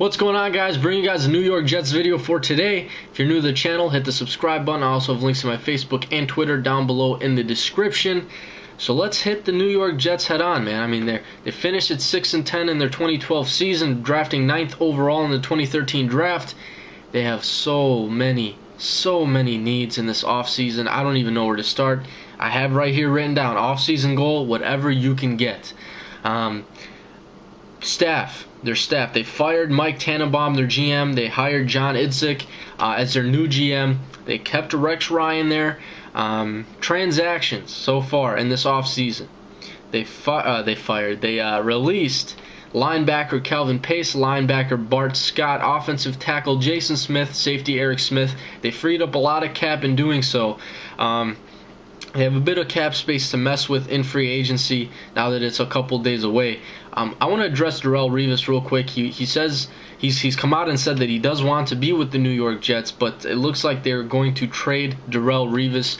What's going on, guys? Bringing you guys a New York Jets video for today. If you're new to the channel, hit the subscribe button. I also have links to my Facebook and Twitter down below in the description. So let's hit the New York Jets head on, man. I mean, they finished at 6-10 in their 2012 season, drafting 9th overall in the 2013 draft. They have so many needs in this offseason. I don't even know where to start. I have right here written down, offseason goal, whatever you can get. Their staff. They fired Mike Tannenbaum, their GM. They hired John Idzik as their new GM. They kept Rex Ryan there. Transactions so far in this offseason. They released linebacker Calvin Pace, linebacker Bart Scott, offensive tackle Jason Smith, safety Eric Smith. They freed up a lot of cap in doing so. They have a bit of cap space to mess with in free agency now that it's a couple days away. I want to address Darrelle Revis real quick. He says he's come out and said that he does want to be with the New York Jets, but it looks like they're going to trade Darrelle Revis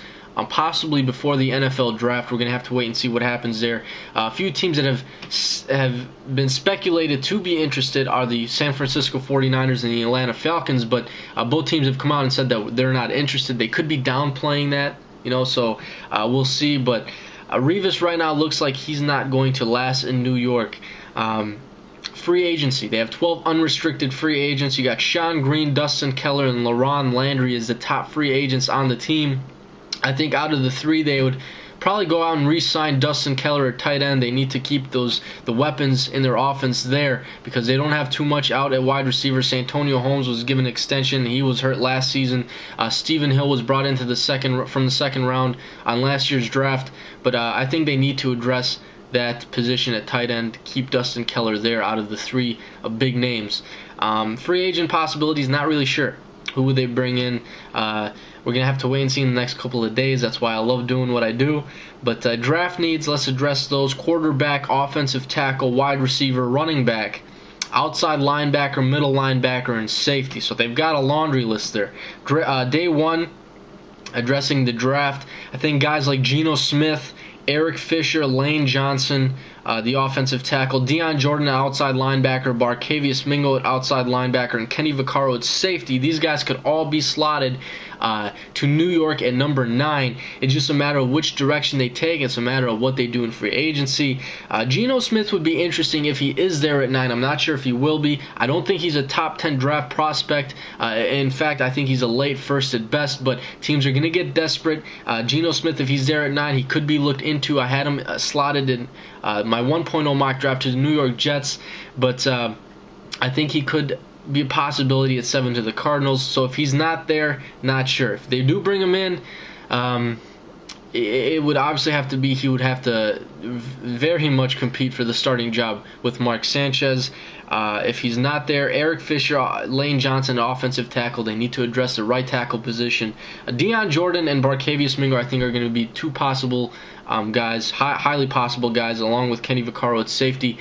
possibly before the NFL draft. We're going to have to wait and see what happens there. A few teams that have been speculated to be interested are the San Francisco 49ers and the Atlanta Falcons, but both teams have come out and said that they're not interested. They could be downplaying that. So we'll see. But Revis right now looks like he's not going to last in New York. Free agency. They have 12 unrestricted free agents. You got Sean Green, Dustin Keller, and LaRon Landry as the top free agents on the team. I think out of the three, they would probably go out and re-sign Dustin Keller at tight end. They need to keep the weapons in their offense there because they don't have too much out at wide receiver. Santonio Holmes was given an extension. He was hurt last season. Stephen Hill was brought into from the second round on last year's draft. But I think they need to address that position at tight end, keep Dustin Keller there out of the three big names. Free agent possibilities, not really sure. Who would they bring in? We're going to have to wait and see in the next couple of days. That's why I love doing what I do. But draft needs, let's address those. Quarterback, offensive tackle, wide receiver, running back, outside linebacker, middle linebacker, and safety. So they've got a laundry list there. Day one, addressing the draft, I think guys like Geno Smith, Eric Fisher, Lane Johnson, the offensive tackle, Deion Jordan at outside linebacker, Barkevious Mingo at outside linebacker, and Kenny Vaccaro at safety. These guys could all be slotted to New York at number 9. It's just a matter of which direction they take. It's a matter of what they do in free agency. Geno Smith would be interesting if he is there at 9. I'm not sure if he will be. I don't think he's a top 10 draft prospect. In fact, I think he's a late first at best, but teams are going to get desperate. Geno Smith, if he's there at 9, he could be looked into. I had him slotted in my 1.0 mock draft to the New York Jets, but I think he could be a possibility at 7 to the Cardinals. So if he's not there, not sure. If they do bring him in, it would obviously have to be, he would have to very much compete for the starting job with Mark Sanchez. If he's not there, Eric Fisher, Lane Johnson, offensive tackle, they need to address the right tackle position. Deion Jordan and Barkevious Mingo, I think, are going to be two possible guys, highly possible guys, along with Kenny Vaccaro at safety.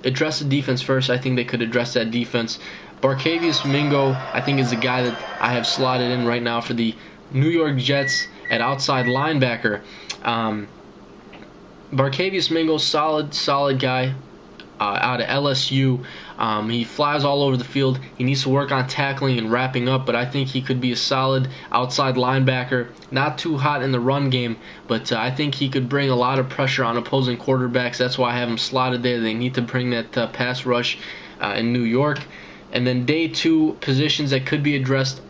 Address the defense first. I think they could address that defense. Barkevious Mingo, I think, is the guy that I have slotted in right now for the New York Jets at outside linebacker. Barkevious Mingo, solid guy out of LSU. He flies all over the field. He needs to work on tackling and wrapping up, but I think he could be a solid outside linebacker. Not too hot in the run game, but I think he could bring a lot of pressure on opposing quarterbacks. That's why I have him slotted there. They need to bring that pass rush in New York. And then day 2, positions that could be addressed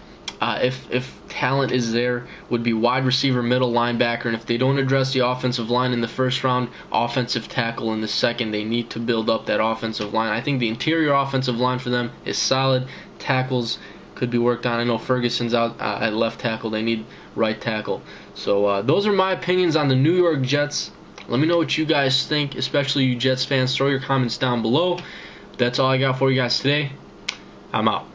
if talent is there would be wide receiver, middle linebacker, and if they don't address the offensive line in the first round, offensive tackle in the second. They need to build up that offensive line. I think the interior offensive line for them is solid. Tackles could be worked on. I know Ferguson's out at left tackle. They need right tackle. So those are my opinions on the New York Jets. Let me know what you guys think, especially you Jets fans. Throw your comments down below. That's all I got for you guys today. I'm out.